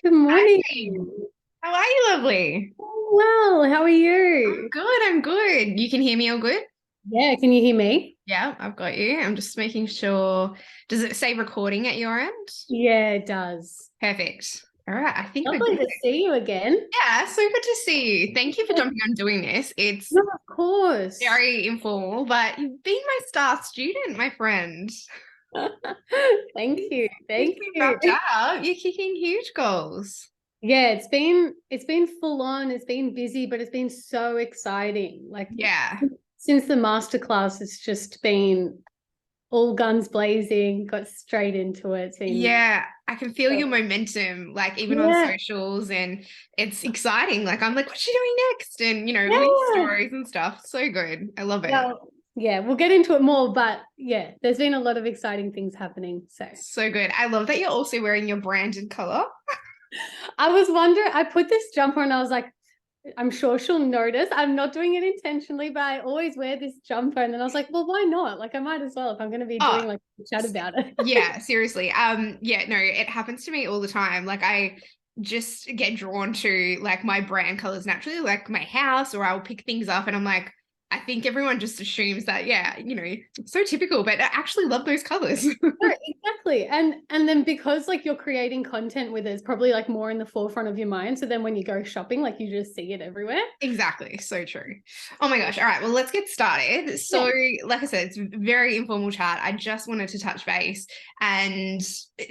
Good morning. Hi, how are you, lovely? Well, how are I'm you? good, I'm good. You can hear me all good? Yeah, can you hear me? Yeah, I've got you. I'm just making sure. Does it say recording at your end? Yeah, it does. Perfect. All right, I think we're Lovely good. to see you again. Yeah, so good to see you. Thank you for jumping on doing this. It's No, of course. very informal, but you've been my star student, my friend. Thank you. Since Thank we you. wrapped up, you're kicking huge goals. Yeah, it's been full on, it's been busy, but it's been so exciting. Like Yeah. since the masterclass, it's just been all guns blazing, got straight into it. It's been Yeah, I can feel your momentum, like even on yeah, socials, and it's exciting. Like I'm like, what's she doing next? And win yeah. stories and stuff. So good. I love it. Well, yeah, we'll get into it more, but yeah, there's been a lot of exciting things happening. So So good. I love that you're also wearing your branded color. I was wondering, I put this jumper and I was like, I'm sure she'll notice. I'm not doing it intentionally, but I always wear this jumper. And then I was like, well, why not? Like, I might as well if I'm going to be Oh, doing like a chat about it. yeah, seriously. Yeah, no, it happens to me all the time. Like I just get drawn to like my brand colors naturally, like my house, or I'll pick things up and I'm like, I think everyone just assumes that, yeah, so typical, but I actually love those colors. No, exactly. And then because like you're creating content with it, it's probably like more in the forefront of your mind. So then when you go shopping, like you just see it everywhere. Exactly. So true. Oh my gosh. All right. Well, let's get started. Yeah. So, like I said, it's a very informal chat. I just wanted to touch base and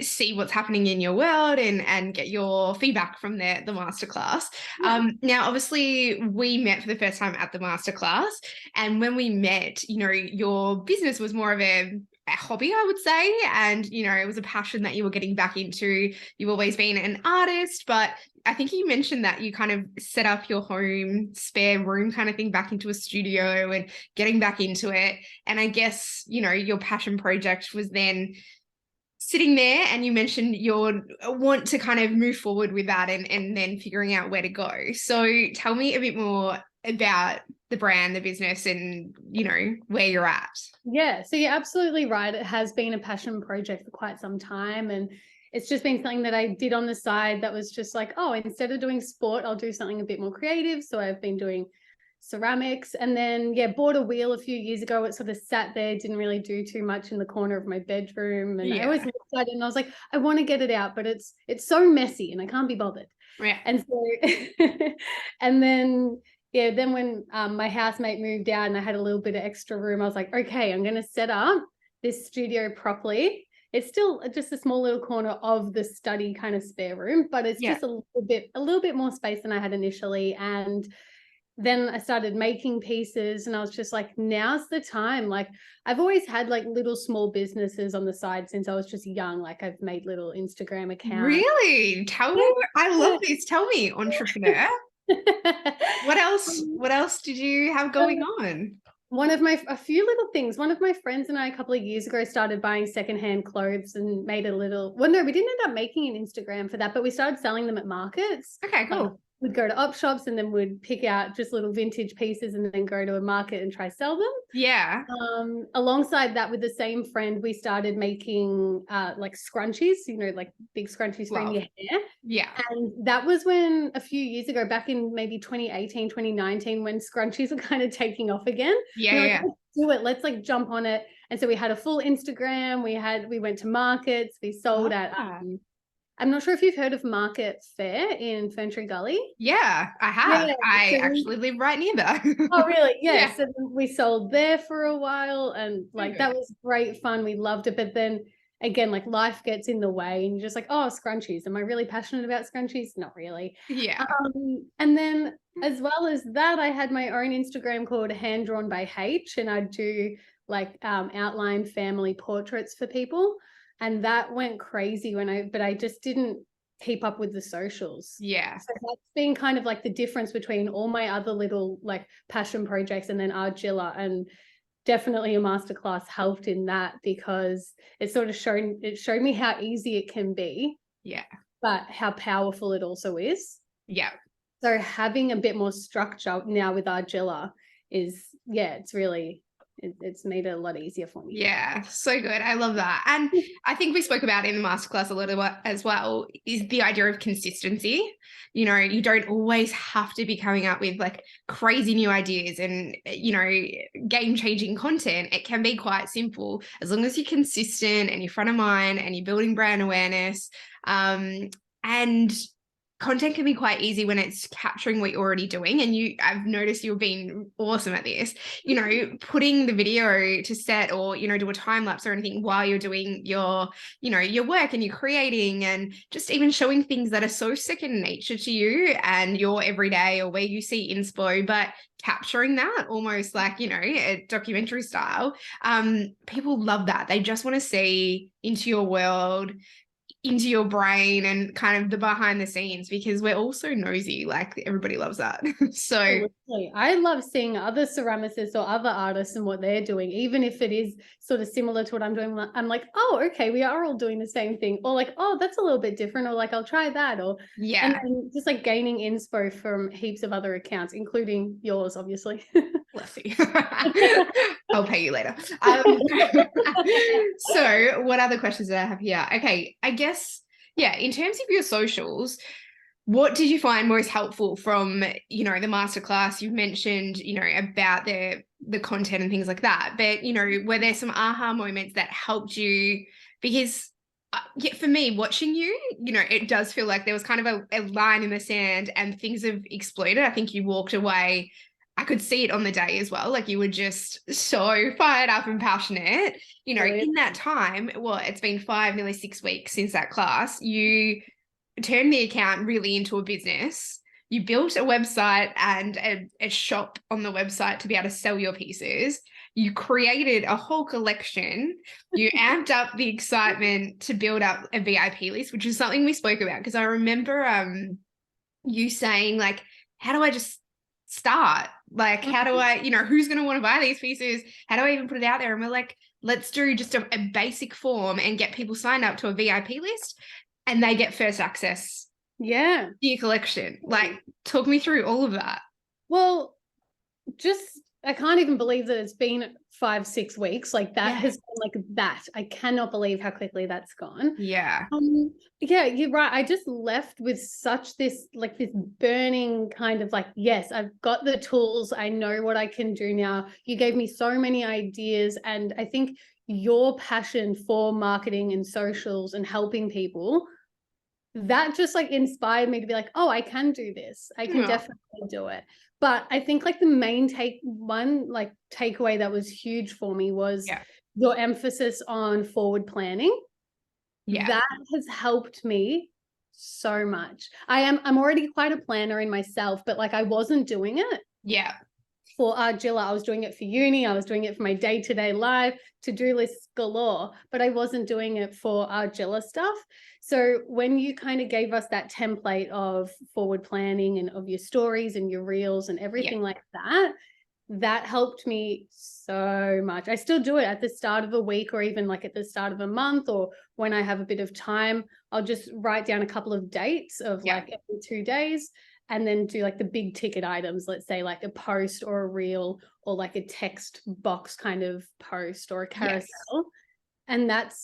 see what's happening in your world and get your feedback from the masterclass. Yeah. Now, obviously, we met for the first time at the masterclass, and when we met, your business was more of a hobby, I would say. And, it was a passion that you were getting back into. You've always been an artist, but I think you mentioned that you kind of set up your home spare room kind of thing back into a studio and getting back into it. And I guess, your passion project was then sitting there and you mentioned you want to kind of move forward with that and then figuring out where to go. So tell me a bit more about the brand, the business, and, where you're at. Yeah, so you're absolutely right. It has been a passion project for quite some time. And it's just been something that I did on the side that was just like, oh, instead of doing sport, I'll do something a bit more creative. So I've been doing ceramics and then, yeah, bought a wheel a few years ago. It sort of sat there, didn't really do too much in the corner of my bedroom. And I always Yeah. looked at it and I was like, I want to get it out, but it's so messy and I can't be bothered. Yeah. And so, and then yeah, then when my housemate moved out and I had a little bit of extra room, I was like, okay, I'm going to set up this studio properly. It's still just a small little corner of the study kind of spare room, but it's Yeah. just a little bit more space than I had initially. And then I started making pieces and I was just like, now's the time. Like I've always had like little small businesses on the side since I was just young. Like I've made little Instagram accounts. Really? Tell me. I love this. Tell me, entrepreneur. What else did you have going on? A few little things. One of my friends and I a couple of years ago started buying secondhand clothes and made a little, well, no, we didn't end up making an Instagram for that, but we started selling them at markets. Okay, Like cool. we'd go to op shops and then we'd pick out just little vintage pieces and then go to a market and try sell them. Yeah. Alongside that, with the same friend, we started making like scrunchies, like big scrunchies for in Love. your hair. Yeah. And that was when a few years ago, back in maybe 2018, 2019, when scrunchies were kind of taking off again. Yeah, We were like, yeah. let's do it. Let's like jump on it. And so we had a full Instagram. We went to markets. We sold Love at, that. I'm not sure if you've heard of Market Fair in Ferntree Gully. Yeah, I have. Yeah. I So actually live right near there. oh, really? Yeah. Yeah. So we sold there for a while and So like that good. was great fun. We loved it. But then again, like life gets in the way and you're just like, oh, scrunchies. Am I really passionate about scrunchies? Not really. Yeah. And then as well as that, I had my own Instagram called Hand Drawn by H, and I'd do like outline family portraits for people. And that went crazy but I just didn't keep up with the socials. Yeah. So that's been kind of like the difference between all my other little like passion projects and then Argilla. And definitely a masterclass helped in that because it showed me how easy it can be, Yeah. but how powerful it also is. Yeah. So having a bit more structure now with Argilla is, yeah, it's made it a lot easier for me. Yeah, so good. I love that. And I think we spoke about in the masterclass a little bit as well, is the idea of consistency. You know, you don't always have to be coming up with like crazy new ideas and, you know, game-changing content. It can be quite simple as long as you're consistent and you're front of mind and you're building brand awareness. And content can be quite easy when it's capturing what you're already doing. And I've noticed you've been awesome at this, you know, putting the video to set or, you know, do a time lapse or anything while you're doing your, you know, your work and you're creating, and just even showing things that are so second nature to you and your everyday or where you see inspo, but capturing that almost like, you know, a documentary style. People love that. They just want to see into your world, into your brain, and kind of the behind the scenes, because we're all so nosy. Like everybody loves that. So absolutely. I love seeing other ceramicists or other artists and what they're doing, even if it is sort of similar to what I'm doing. I'm like, oh, okay, we are all doing the same thing, or like, oh, that's a little bit different, or like, I'll try that, or yeah, and then just like gaining inspo from heaps of other accounts, including yours, obviously. bless you. I'll pay you later. So what other questions do I have here? Okay, I guess, yeah, in terms of your socials, what did you find most helpful from, you know, the masterclass? You've mentioned, you know, about the content and things like that, but, you know, were there some aha moments that helped you? Because yeah, for me, watching you, you know, it does feel like there was kind of a line in the sand and things have exploded. I think you walked away, I could see it on the day as well. Like you were just so fired up and passionate, you know, Brilliant. in that time. Well, it's been 5, nearly 6 weeks since that class. You turned the account really into a business. You built a website and a shop on the website to be able to sell your pieces. You created a whole collection. You amped up the excitement to build up a VIP list, which is something we spoke about. Because I remember you saying like, how do I just start? Like, how do I, you know, who's going to want to buy these pieces? How do I even put it out there? And we're like, let's do just a basic form and get people signed up to a VIP list, and they get first access to your collection. Like, talk me through all of that. Well, I can't even believe that it's been 5-6 weeks. Like that has been like that. I cannot believe how quickly that's gone. Yeah. Yeah, you're right. I just left with such this burning kind of like, yes, I've got the tools. I know what I can do now. You gave me so many ideas. And I think your passion for marketing and socials and helping people, that just like inspired me to be like, oh, I can do this. I can definitely do it. But I think like the main takeaway that was huge for me was your emphasis on forward planning. Yeah. That has helped me so much. I'm already quite a planner in myself, but like I wasn't doing it. Yeah. For Argilla, I was doing it for uni. I was doing it for my day-to-day life, to-do lists galore, but I wasn't doing it for Argilla stuff. So when you kind of gave us that template of forward planning and of your stories and your reels and everything like that, that helped me so much. I still do it at the start of a week, or even like at the start of a month, or when I have a bit of time, I'll just write down a couple of dates of like every 2 days, and then do like the big ticket items, let's say like a post or a reel or like a text box kind of post or a carousel. And that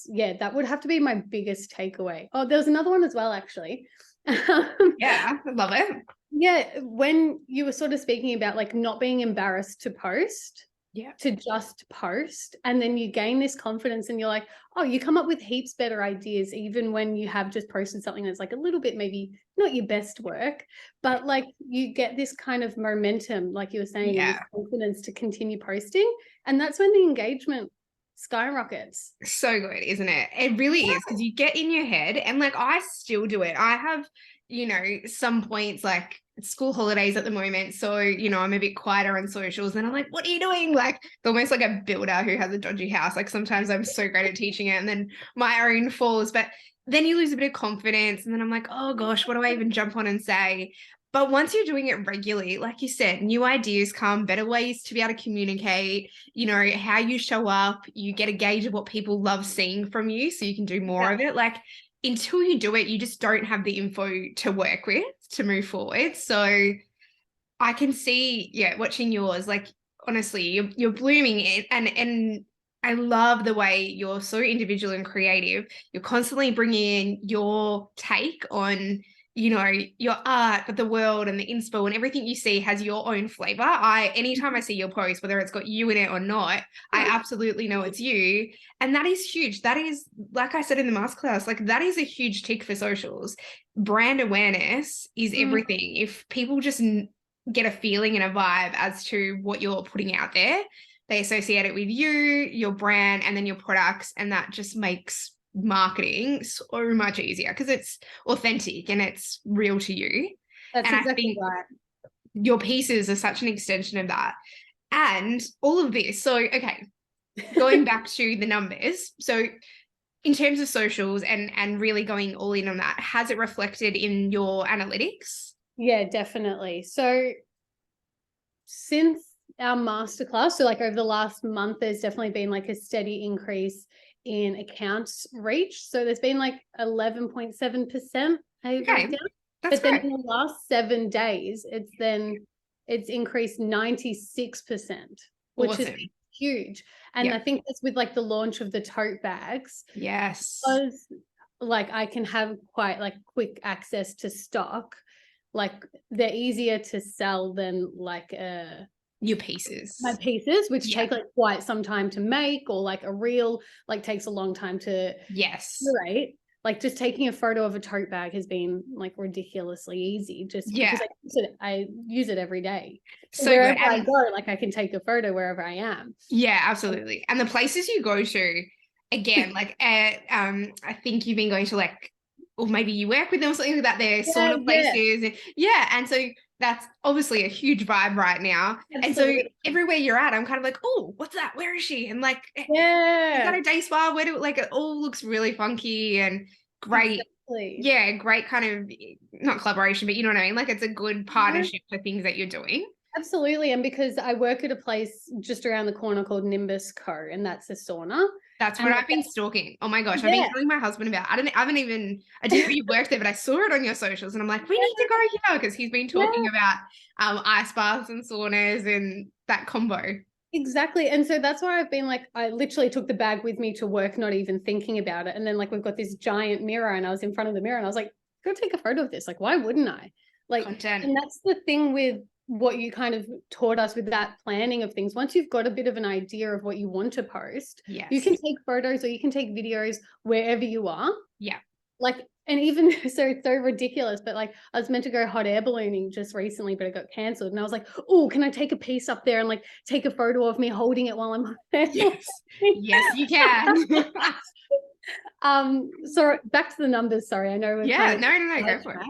would have to be my biggest takeaway. Oh, there was another one as well, actually. Yeah, I love it. Yeah, when you were sort of speaking about like not being embarrassed to post, to just post, and then you gain this confidence and you're like, oh, you come up with heaps better ideas even when you have just posted something that's like a little bit maybe not your best work, but like you get this kind of momentum, like you were saying, and this confidence to continue posting, and that's when the engagement skyrockets. So good, isn't it? It really is, because you get in your head, and like I still do it. I have, you know, some points like school holidays at the moment, so you know I'm a bit quieter on socials, and I'm like, what are you doing? Like almost like a builder who has a dodgy house. Like sometimes I'm so great at teaching it, and then my own falls, but then you lose a bit of confidence, and then I'm like, oh gosh, what do I even jump on and say? But once you're doing it regularly, like you said, new ideas come, better ways to be able to communicate, you know, how you show up, you get a gauge of what people love seeing from you, so you can do more of it. Like until you do it, you just don't have the info to work with to move forward. So I can see, watching yours, like honestly, you're blooming it, and I love the way you're so individual and creative. You're constantly bringing in your take on, you know, your art, but the world and the inspo and everything you see has your own flavor. Anytime I see your post, whether it's got you in it or not, I absolutely know it's you. And that is huge. That is, like I said in the masterclass, like that is a huge tick for socials. Brand awareness is everything. If people just get a feeling and a vibe as to what you're putting out there, they associate it with you, your brand, and then your products. And that just makes marketing so much easier because it's authentic and it's real to you. That's And I exactly think right. your pieces are such an extension of that. And all of this. So, okay, going back to the numbers. So in terms of socials and really going all in on that, has it reflected in your analytics? Yeah, definitely. So since our masterclass, so like over the last month, there's definitely been like a steady increase in accounts reach. So there's been like 11.7% I wrote down. That's But then great. in the last 7 days, it's increased 96%, which is Awesome. huge. And I think that's with like the launch of the tote bags. Yes. Because like I can have quite like quick access to stock. Like they're easier to sell than like your pieces. my pieces, which take like quite some time to make, or like a reel like takes a long time to curate. Like just taking a photo of a tote bag has been like ridiculously easy just because I use it every day. So wherever good. I go, like I can take a photo wherever I am. Yeah, absolutely. And the places you go to, again, like I think you've been going to like, or maybe you work with them or something like that, they're sauna places. And so that's obviously a huge vibe right now. Absolutely. And so everywhere you're at, I'm kind of like, oh, what's that? Where is she? And like, is that a day spa? Where do like it all looks really funky and great. Exactly. Yeah, great kind of not collaboration, but you know what I mean? Like it's a good partnership for things that you're doing. Absolutely. And because I work at a place just around the corner called Nimbus Co, and that's a sauna. That's what I've been stalking. Oh my gosh, I've been telling my husband about. I didn't know you worked there, but I saw it on your socials and I'm like, we need to go here because he's been talking about ice baths and saunas and that combo. Exactly. And so that's why I've been like, I literally took the bag with me to work, not even thinking about it. And then like we've got this giant mirror and I was in front of the mirror and I was like, go take a photo of this. Like, why wouldn't I? Like, content. And that's the thing with what you kind of taught us with that planning of things. Once you've got a bit of an idea of what you want to post, you can take photos or you can take videos wherever you are. Yeah. Like, and even so it's so ridiculous, but like I was meant to go hot air ballooning just recently, but it got cancelled. And I was like, oh, can I take a piece up there and like take a photo of me holding it while I'm hot air? Yes, you can. So back to the numbers. Sorry, I know we're no, go for it.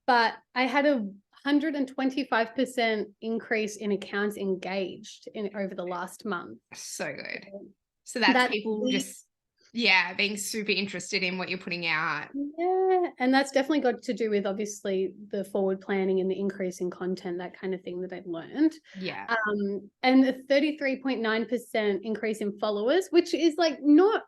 But I had a 125% increase in accounts engaged over the last month. So good. So that's people just being super interested in what you're putting out. Yeah, and that's definitely got to do with obviously the forward planning and the increase in content, that kind of thing that I've learned. Yeah. And a 33.9% increase in followers, which is like not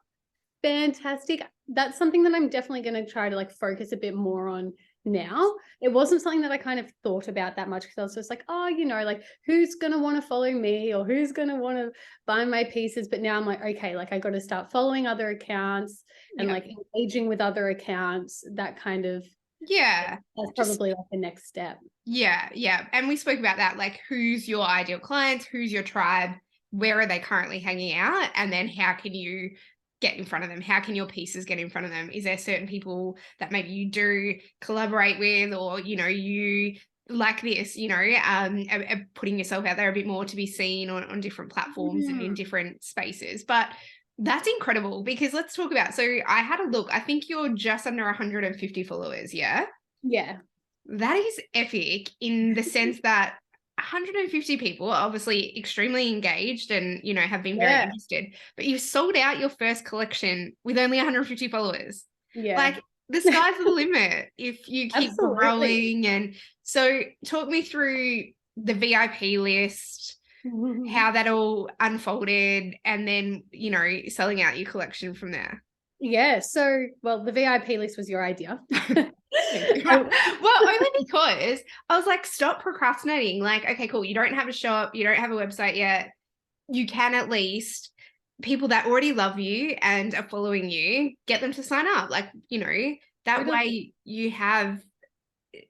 fantastic. That's something that I'm definitely going to try to like focus a bit more on now. It wasn't something that I kind of thought about that much because I was just like, oh, you know, like who's going to want to follow me or who's going to want to buy my pieces. But now I'm like, okay, like I got to start following other accounts and like engaging with other accounts, that kind of. Yeah. That's probably like the next step. Yeah. Yeah. And we spoke about that, like who's your ideal clients, who's your tribe, where are they currently hanging out? And then how can you get in front of them? How can your pieces get in front of them? Is there certain people that maybe you do collaborate with, or, you know, you like this, you know, putting yourself out there a bit more to be seen on different platforms and in different spaces. But that's incredible because let's talk about, so I had a look, I think you're just under 150 followers. Yeah. Yeah. That is epic in the sense that 150 people are obviously extremely engaged and, you know, have been very interested, but you've sold out your first collection with only 150 followers. Yeah. Like the sky's the limit if you keep growing. And so talk me through the VIP list, how that all unfolded, and then, you know, selling out your collection from there. Yeah. So, well, the VIP list was your idea. Well, only because I was like, stop procrastinating. Like, okay, cool. You don't have a shop, you don't have a website yet. You can at least people that already love you and are following you, get them to sign up. Like, that way you have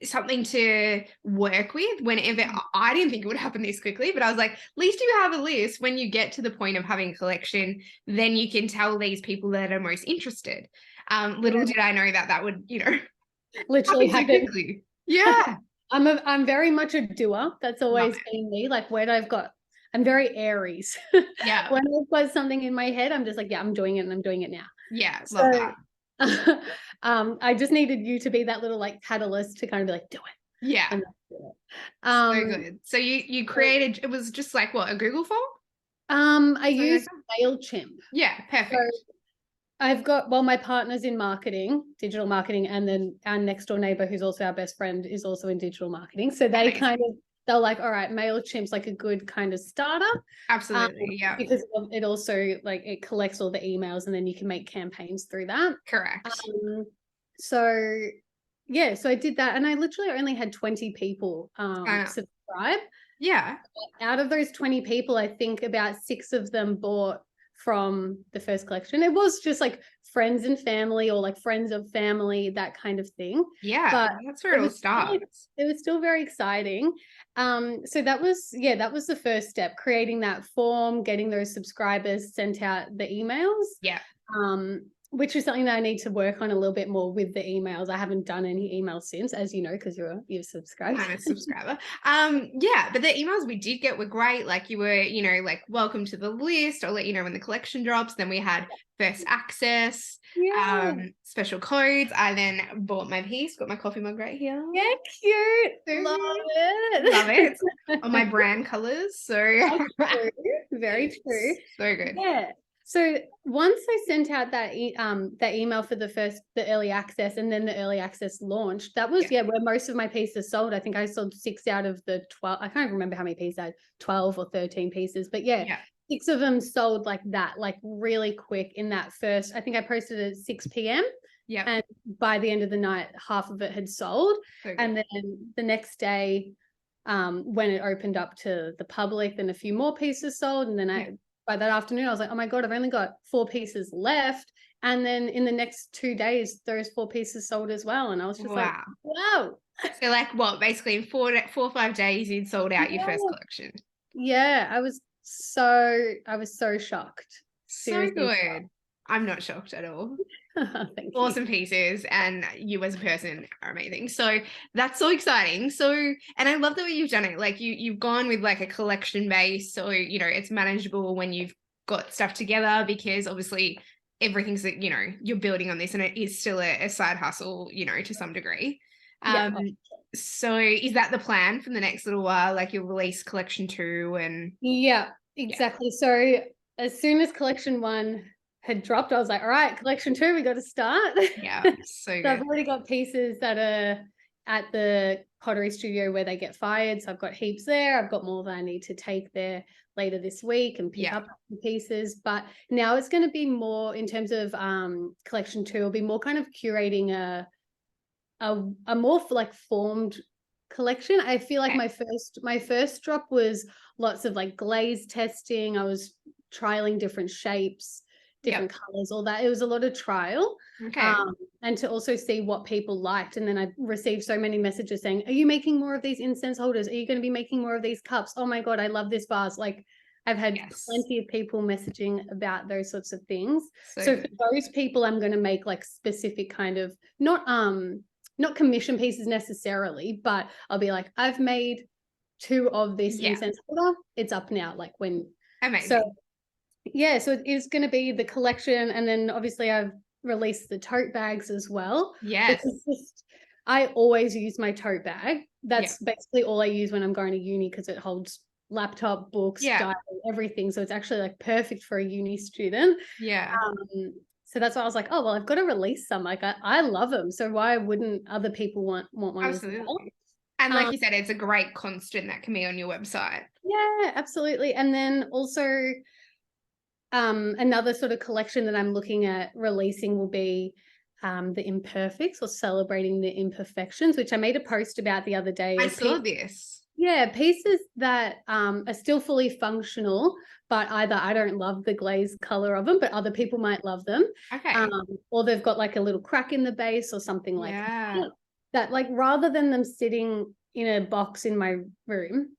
something to work with whenever. I didn't think it would happen this quickly, but I was like, at least you have a list. When you get to the point of having a collection, then you can tell these people that are most interested. Little did I know that would, literally happen. Quickly. Yeah. I'm very much a doer. That's always been me. Like I'm very Aries. Yeah. When I've got something in my head, I'm just like, yeah, I'm doing it and I'm doing it now. Yeah. Love that. I just needed you to be that little like catalyst to kind of be like, do it. Yeah. And do it. So good. So you created, it was just like what, a Google form? I used MailChimp. Yeah, perfect. So I've got, well, my partner's in marketing, digital marketing, and then our next door neighbor, who's also our best friend, is also in digital marketing. So they they're like, all right, MailChimp's like a good kind of starter. Absolutely. Yeah. Because it also like it collects all the emails and then you can make campaigns through that. Correct. So yeah, so I did that and I literally only had 20 people subscribe. Yeah. Out of those 20 people, I think about 6 of them bought from the first collection. It was just like friends and family or like friends of family, that kind of thing. Yeah, but that's where it all starts. It was still very exciting. So that was the first step, creating that form, getting those subscribers sent out the emails. Yeah. Which is something that I need to work on a little bit more with the emails. I haven't done any emails since, as you know, because you've subscribed. I'm a subscriber. Yeah, but the emails we did get were great. Like you were, like, welcome to the list. I'll let you know when the collection drops. Then we had first access, special codes. I then bought my piece, got my coffee mug right here. Yeah, cute. Love it. Love it. On my brand colors. So very true. So good. Yeah. So once I sent out that email for the early access, and then the early access launched, that was where most of my pieces sold. I think I sold 6 out of the 12. I can't remember how many pieces I had, 12 or 13 pieces, but 6 of them sold like that, like really quick in that first. I think I posted at 6 p.m. Yeah. And by the end of the night, half of it had sold. And then the next day, when it opened up to the public, then a few more pieces sold. And then by that afternoon, I was like, oh my God, I've only got 4 pieces left. And then in the next 2 days, those 4 pieces sold as well. And I was just like, wow. So like what, basically in 4 or 5 days, you'd sold out your first collection. Yeah, I was so shocked. Seriously, so good. Shocked. I'm not shocked at all. Thank awesome you. Pieces, and you as a person are amazing. So that's so exciting. So, and I love the way you've done it. Like you've gone with like a collection base, so it's manageable when you've got stuff together, because obviously everything's that you're building on this, and it is still a side hustle, to some degree. So is that the plan for the next little while? Like you'll release collection 2 and exactly. So as soon as collection 1 had dropped, I was like, all right, collection 2, we got to start. Yeah, so good. So I've already got pieces that are at the pottery studio where they get fired. So I've got heaps there. I've got more that I need to take there later this week and pick up pieces. But now it's going to be more in terms of collection 2, it'll be more kind of curating a more like formed collection. I feel like my first drop was lots of like glaze testing. I was trialing different shapes, different colors, all that. It was a lot of trial. And to also see what people liked. And then I received so many messages saying, are you making more of these incense holders? Are you going to be making more of these cups? Oh my God, I love this vase. Like I've had plenty of people messaging about those sorts of things. So for those people, I'm going to make like specific kind of not commission pieces necessarily, but I'll be like, I've made 2 of this incense holder. It's up now. Like when amazing. So so it is going to be the collection, and then obviously I've released the tote bags as well. Yes. I always use my tote bag. That's basically all I use when I'm going to uni, because it holds laptop, books, diary, everything. So it's actually like perfect for a uni student. Yeah. So that's why I was like, oh, well, I've got to release some. Like I love them. So why wouldn't other people want one absolutely. as well? And like you said, it's a great constant that can be on your website. Yeah, absolutely. And then also another sort of collection that I'm looking at releasing will be the imperfects or celebrating the imperfections, which I made a post about the other day. I saw this. Yeah, pieces that are still fully functional, but either I don't love the glaze color of them, but other people might love them. Okay. Or they've got like a little crack in the base or something like Yeah. that. Like rather than them sitting in a box in my room,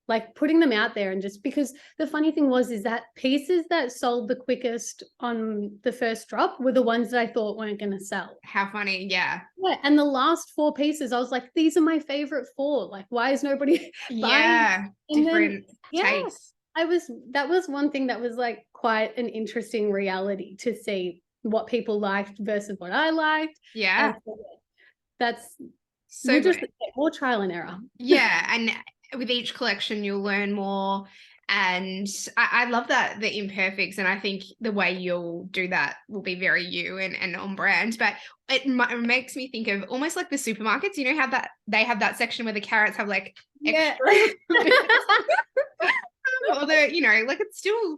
like putting them out there, and just because the funny thing is that pieces that sold the quickest on the first drop were the ones that I thought weren't going to sell. How funny. Yeah. Yeah, and the last 4 pieces, I was like, these are my favorite 4. Like, why is nobody buying? Yeah. And Different then, tastes. that was one thing that was like quite an interesting reality to see what people liked versus what I liked. Yeah. So that's So just good. more trial and error. Yeah. And with each collection, you'll learn more. And I love that, the imperfects. And I think the way you'll do that will be very you and on brand. But it makes me think of almost like the supermarkets. You know how that they have that section where the carrots have like extra. Or like it's still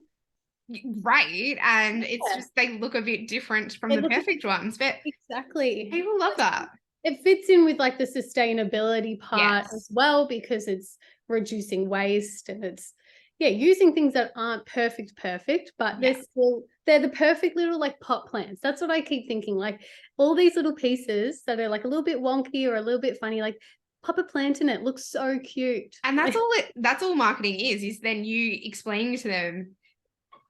great, and it's just they look a bit different from the perfect ones. But exactly, people love that. It fits in with like the sustainability part as well, because it's reducing waste and it's using things that aren't perfect, but they're the perfect little like pot plants. That's what I keep thinking. Like all these little pieces that are like a little bit wonky or a little bit funny, like pop a plant in it. Looks so cute. And that's all marketing is then you explaining to them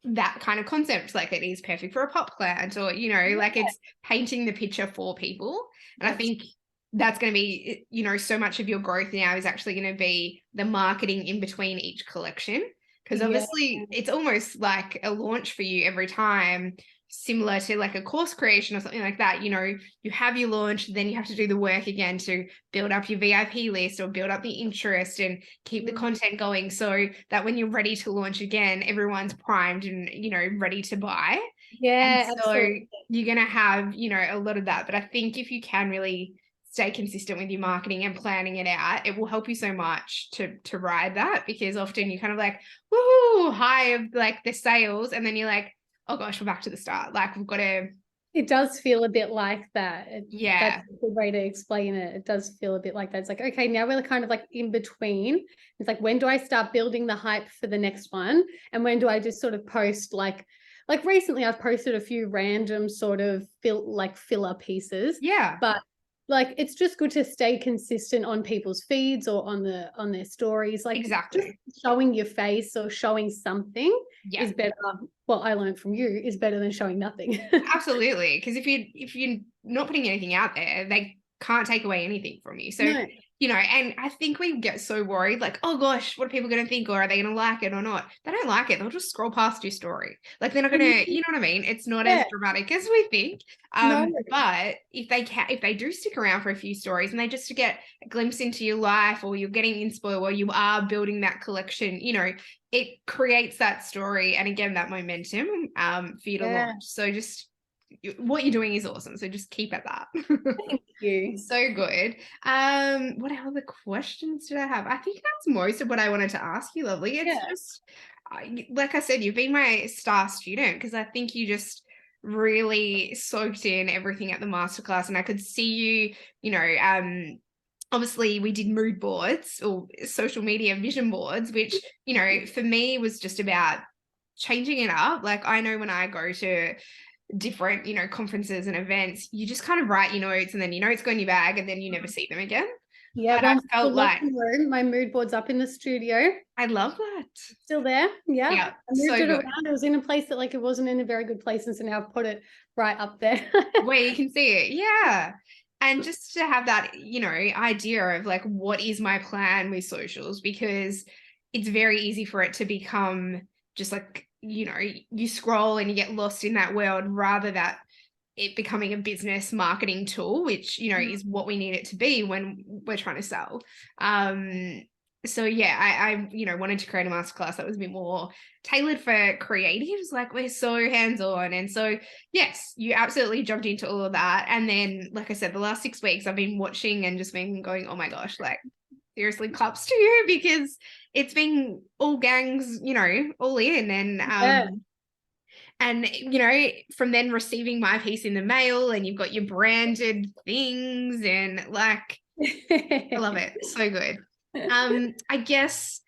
that kind of concept, like it is perfect for a pot plant, or like it's painting the picture for people. And I think that's going to be so much of your growth now is actually going to be the marketing in between each collection, because obviously it's almost like a launch for you every time, similar to like a course creation or something like that. You have your launch, then you have to do the work again to build up your VIP list or build up the interest and keep the content going, so that when you're ready to launch again, everyone's primed and ready to buy. And so absolutely. You're going to have a lot of that. But I think if you can really stay consistent with your marketing and planning it out, it will help you so much to ride that, because often you're kind of like, woohoo, high of like the sales, and then you're like, oh gosh, we're back to the start. Like we've got to. It does feel a bit like that. Yeah. That's a good way to explain it. It does feel a bit like that. It's like, okay, now we're kind of like in between. It's like, when do I start building the hype for the next one? And when do I just sort of post like recently I've posted a few random sort of filler pieces. Yeah. But like it's just good to stay consistent on people's feeds or on their stories. Like exactly, just showing your face or showing something is better. What I learned from you is better than showing nothing. Absolutely, because if you're not putting anything out there, they can't take away anything from you. So and I think we get so worried, like, oh gosh, what are people going to think, or are they going to like it or not? They don't like it, they'll just scroll past your story. Like they're not going to, you know what I mean? It's not as dramatic as we think. But if they do stick around for a few stories and they just get a glimpse into your life, or you're getting inspo, or you are building that collection, it creates that story and again that momentum for you to launch. So just what you're doing is awesome, so just keep at that. Thank you. So good. What other questions did I have? I think that's most of what I wanted to ask you, lovely. It's just like I said, you've been my star student, because I think you just really soaked in everything at the masterclass, and I could see you obviously we did mood boards or social media vision boards, which for me was just about changing it up. Like I know when I go to different conferences and events, you just kind of write your notes and then it's going in your bag and then you never see them again. But I felt like my mood board's up in the studio. I love that. Still there. I moved it good. around. It was in a place that it wasn't in a very good place, and so now I've put it right up there where you can see it. And just to have that idea of like, what is my plan with socials, because it's very easy for it to become just like you scroll and you get lost in that world, rather that it becoming a business marketing tool, which is what we need it to be when we're trying to sell. So I wanted to create a masterclass that was a bit more tailored for creatives. Like we're so hands-on, and so yes, you absolutely jumped into all of that. And then like I said, the last 6 weeks I've been watching and just been going, oh my gosh, like seriously, claps to you, because it's been all gangs, all in. And And, you know, from then receiving my piece in the mail and you've got your branded things and like, I love it. So good. I guess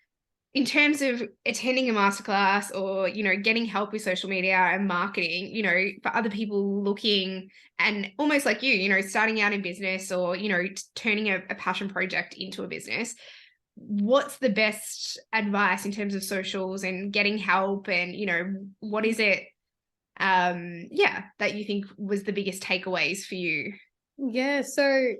in terms of attending a masterclass or, you know, getting help with social media and marketing, you know, for other people looking and almost like you know, starting out in business or, you know, turning a passion project into a business, what's the best advice in terms of socials and getting help? And, you know, what is it, that you think was the biggest takeaways for you? Yeah, so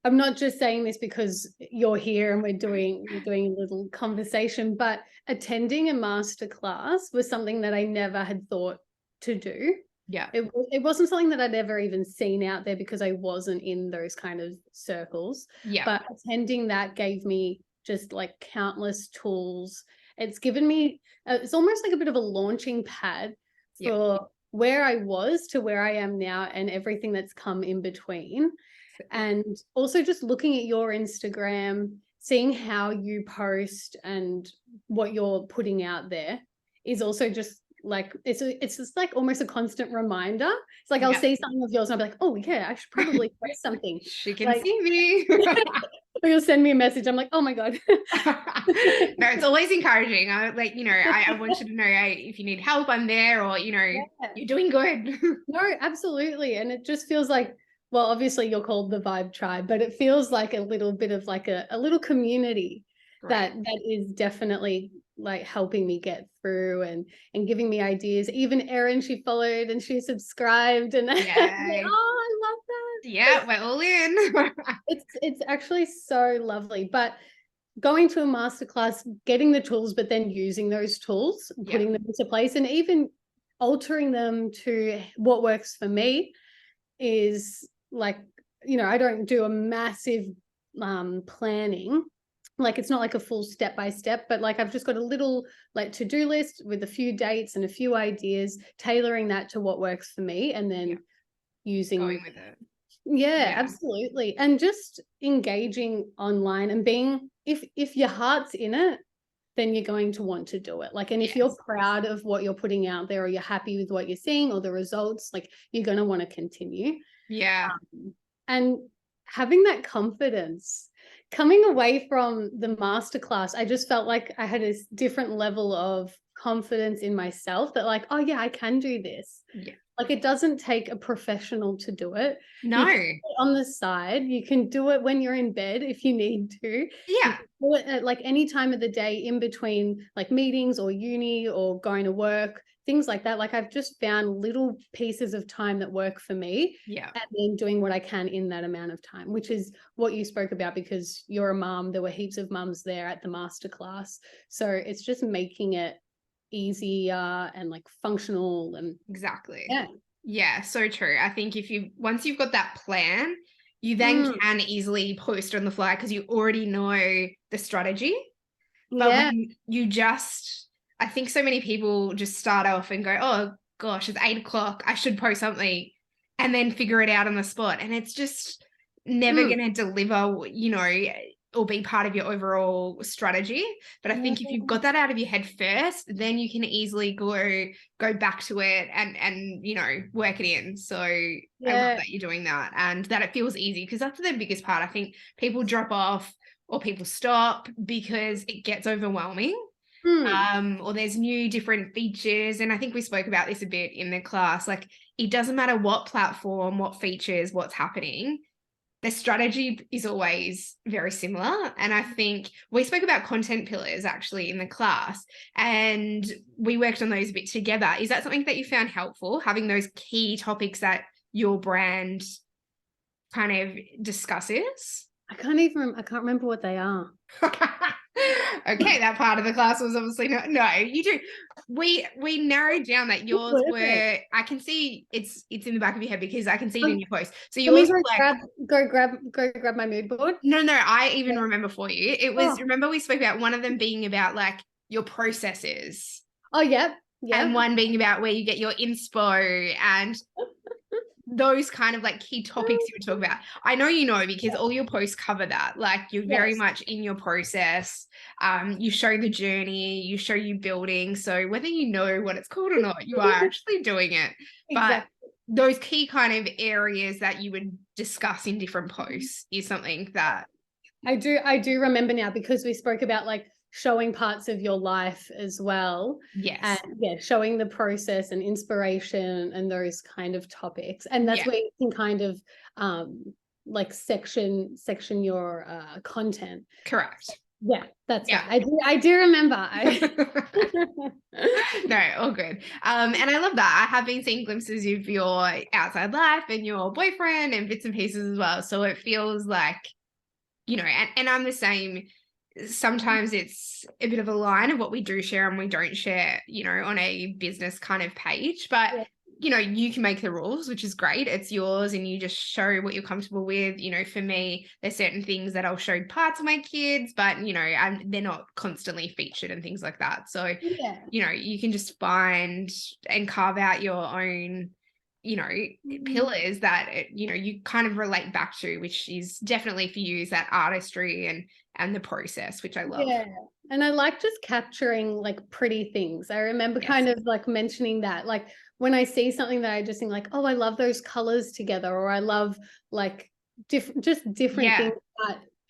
I'm not just saying this because you're here and we're doing a little conversation, but attending a masterclass was something that I never had thought to do. Yeah. It wasn't something that I'd ever even seen out there because I wasn't in those kind of circles. Yeah. But attending that gave me just like countless tools. It's given me, it's almost like a bit of a launching pad for where I was to where I am now and everything that's come in between. And also just looking at your Instagram, seeing how you post and what you're putting out there is also just like, it's just like almost a constant reminder. It's like I'll see something of yours and I'll be like, oh yeah, I should probably post something. She can like, see me. or you'll send me a message. I'm like, oh my God. No, it's always encouraging. I like, you know, I want you to know if you need help, I'm there, or, you know, you're doing good. No, absolutely. And it just feels like, well, obviously you're called the Vibe Tribe, but it feels like a little bit of like a little community that is definitely like helping me get through and giving me ideas. Even Erin, she followed and she subscribed and like, oh, I love that. Yeah, we're all in. It's actually so lovely. But going to a masterclass, getting the tools, but then using those tools, putting them into place and even altering them to what works for me is like, you know, I don't do a massive planning. Like it's not like a full step by step, but like I've just got a little like to-do list with a few dates and a few ideas, tailoring that to what works for me and then using going with it. Yeah, absolutely. And just engaging online and being, if your heart's in it, then you're going to want to do it. Like, and if you're proud of what you're putting out there or you're happy with what you're seeing or the results, like you're going to want to continue. Yeah. And having that confidence coming away from the masterclass, I just felt like I had a different level of confidence in myself that like, oh yeah, I can do this. Yeah. Like it doesn't take a professional to do it. No. You can do it on the side. You can do it when you're in bed if you need to. Yeah. You can do it at like any time of the day in between like meetings or uni or going to work, things like that. Like I've just found little pieces of time that work for me. Yeah. And then doing what I can in that amount of time, which is what you spoke about because you're a mom. There were heaps of mums there at the masterclass. So it's just making it easier and like functional and exactly. Yeah, so true. I think once you've got that plan, you then can easily post on the fly because you already know the strategy. But when you I think so many people just start off and go, oh gosh, it's 8:00, I should post something, and then figure it out on the spot, and it's just never going to deliver, you know, or be part of your overall strategy. But I think if you've got that out of your head first, then you can easily go back to it and you know, work it in. So I love that you're doing that and that it feels easy because that's the biggest part. I think people drop off or people stop because it gets overwhelming. Or there's new different features. And I think we spoke about this a bit in the class. Like it doesn't matter what platform, what features, what's happening. The strategy is always very similar. And I think we spoke about content pillars actually in the class and we worked on those a bit together. Is that something that you found helpful, having those key topics that your brand kind of discusses? I can't remember what they are. Okay, that part of the class was obviously no, you do. We narrowed down that yours were, I can see it's in the back of your head because I can see it in your post. So yours were like go grab my mood board. No, I even remember for you. It was remember we spoke about one of them being about like your processes. Oh, yeah. And one being about where you get your inspo and those kind of like key topics you would talk about. I know you know because all your posts cover that. Like you're very much in your process. You show the journey, you show you building. So whether you know what it's called or not, you are actually doing it. But those key kind of areas that you would discuss in different posts is something that I do remember now, because we spoke about like showing parts of your life as well. Yes. And showing the process and inspiration and those kind of topics. And that's where you can kind of like section your content. Correct. Yeah, that's right. I do remember. No, all good. And I love that. I have been seeing glimpses of your outside life and your boyfriend and bits and pieces as well. So it feels like, you know, and I'm the same. Sometimes it's a bit of a line of what we do share and we don't share, you know, on a business kind of page. But you know, you can make the rules, which is great. It's yours and you just show what you're comfortable with. You know, for me, there's certain things that I'll show parts of my kids, but, you know, they're not constantly featured and things like that. So, you know, you can just find and carve out your own, you know, pillars that, you know, you kind of relate back to, which is definitely for you is that artistry and the process, which I love. Yeah. And I like just capturing like pretty things. I remember kind of like mentioning that, like when I see something that I just think like, oh, I love those colors together, or I love like different things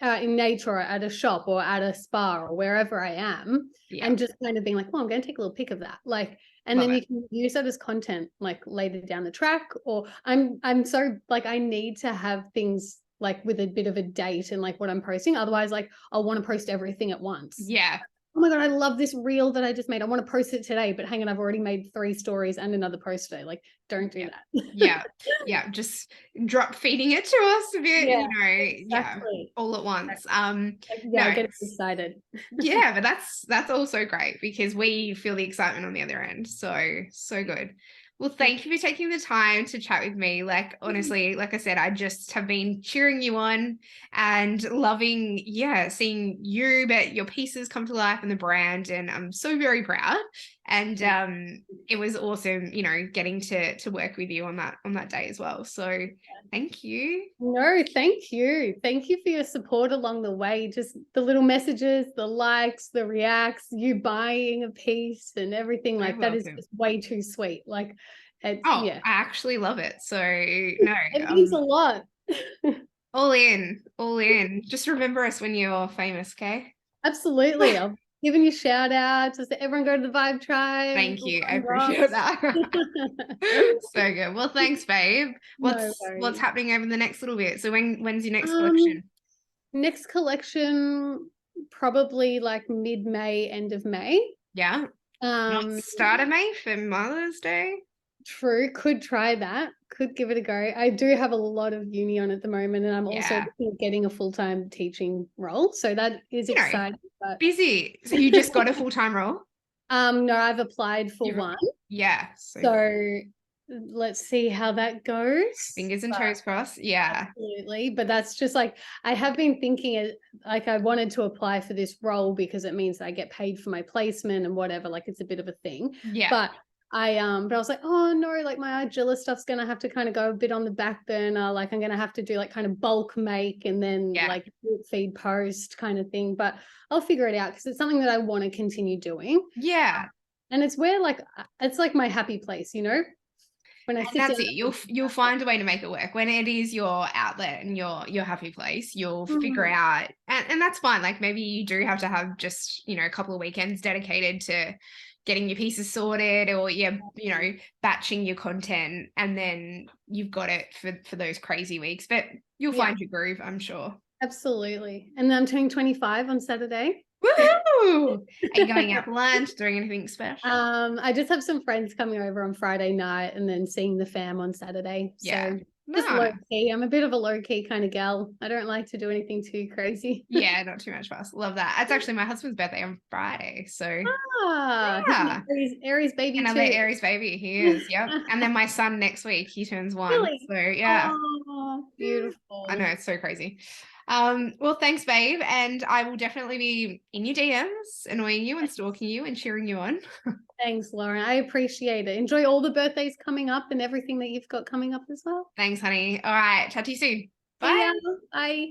in nature or at a shop or at a spa or wherever I am, and just kind of being like, well, I'm going to take a little pic of that. Like, and then you can use that as content like later down the track. Or I'm so like, I need to have things like with a bit of a date and like what I'm posting. Otherwise, like I'll want to post everything at once. Yeah. Oh my God, I love this reel that I just made. I want to post it today, but hang on, I've already made 3 stories and another post today. Like, don't do that. Yeah. Just drop feeding it to us a bit, you know, all at once. I get excited. But that's also great because we feel the excitement on the other end. So good. Well, thank you for taking the time to chat with me. Like, honestly, like I said, I just have been cheering you on and loving, seeing you, but your pieces come to life and the brand. And I'm so very proud. And it was awesome, you know, getting to work with you on that day as well. So thank you. No, thank you. Thank you for your support along the way. Just the little messages, the likes, the reacts, you buying a piece and everything like that is just way too sweet. Like, I actually love it. So no, it means a lot. all in. Just remember us when you're famous, okay? Absolutely. I'll giving you shout outs. Just everyone go to the Vibe Tribe. Thank you. I appreciate that. So good. Well, thanks, babe. What's happening over the next little bit? So when's your next collection? Next collection, probably like mid-May, end of May. Yeah. Not start of May for Mother's Day. True. Could try that. Could give it a go. I do have a lot of uni on at the moment, and I'm also getting a full-time teaching role. So that is exciting. But busy. So you just got a full-time role? No, I've applied for one. Yeah. So let's see how that goes. Fingers and toes crossed. Yeah. Absolutely. But that's just like, I have been thinking like I wanted to apply for this role because it means I get paid for my placement and whatever. Like it's a bit of a thing. Yeah. But I was like, oh no, like my Argilla stuff's gonna have to kind of go a bit on the back burner. Like I'm gonna have to do like kind of bulk make and then like feed post kind of thing. But I'll figure it out because it's something that I want to continue doing. Yeah. And it's where like it's like my happy place, you know. When I sit that's it. You'll find a way to make it work. When it is your outlet and your happy place, you'll figure out, and that's fine. Like maybe you do have to have just, you know, a couple of weekends dedicated to getting your pieces sorted or you know, batching your content, and then you've got it for those crazy weeks. But you'll find your groove, I'm sure. Absolutely. And then I'm turning 25 on Saturday. Woohoo! Are you going out for lunch, doing anything special? I just have some friends coming over on Friday night and then seeing the fam on Saturday. So just low key. I'm a bit of a low key kind of gal. I don't like to do anything too crazy. Yeah, not too much fuss. Love that. It's actually my husband's birthday on Friday. So Aries baby. Another Aries baby. He is. Yep. And then my son next week, he turns 1. Really? So yeah. Oh, beautiful. I know, it's so crazy. Well, thanks, babe. And I will definitely be in your DMs, annoying you and stalking you and cheering you on. Thanks, Lauren. I appreciate it. Enjoy all the birthdays coming up and everything that you've got coming up as well. Thanks, honey. All right. Chat to you soon. See ya. Bye. Bye.